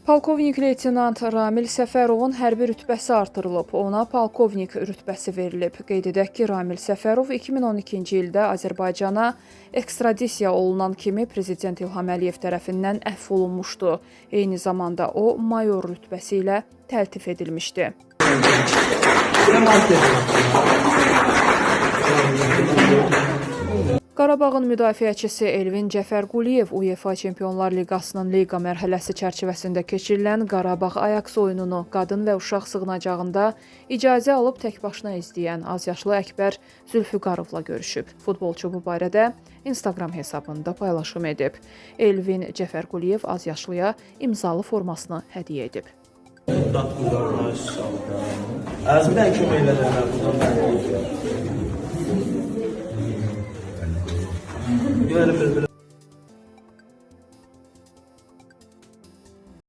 Polkovnik leytenant Ramil Səfərovun hərbi rütbəsi artırılıb, ona polkovnik rütbəsi verilib. Qeyd edək ki, Ramil Səfərov 2012-ci ildə Azərbaycana ekstradisiya olunan kimi Prezident İlham Əliyev tərəfindən əfv olunmuşdu. Eyni zamanda o, mayor rütbəsi ilə təltif edilmişdi. Qarabağın müdafiəçisi Elvin Cəfərquliyev UEFA Çempionlar Liqasının liqa mərhələsi çərçivəsində keçirilən Qarabağ-Ayaks oyununu qadın və uşaq sığınacağında icazə alıb təkbaşına izləyən azyaşlı Əkbər Zülfüqarovla görüşüb. Futbolçu bu barədə Instagram hesabında paylaşım edib. Elvin Cəfərquliyev azyaşlıya imzalı formasını hədiyyə edib. Əzmdən kömək elədim. Güvəlim bir-bir.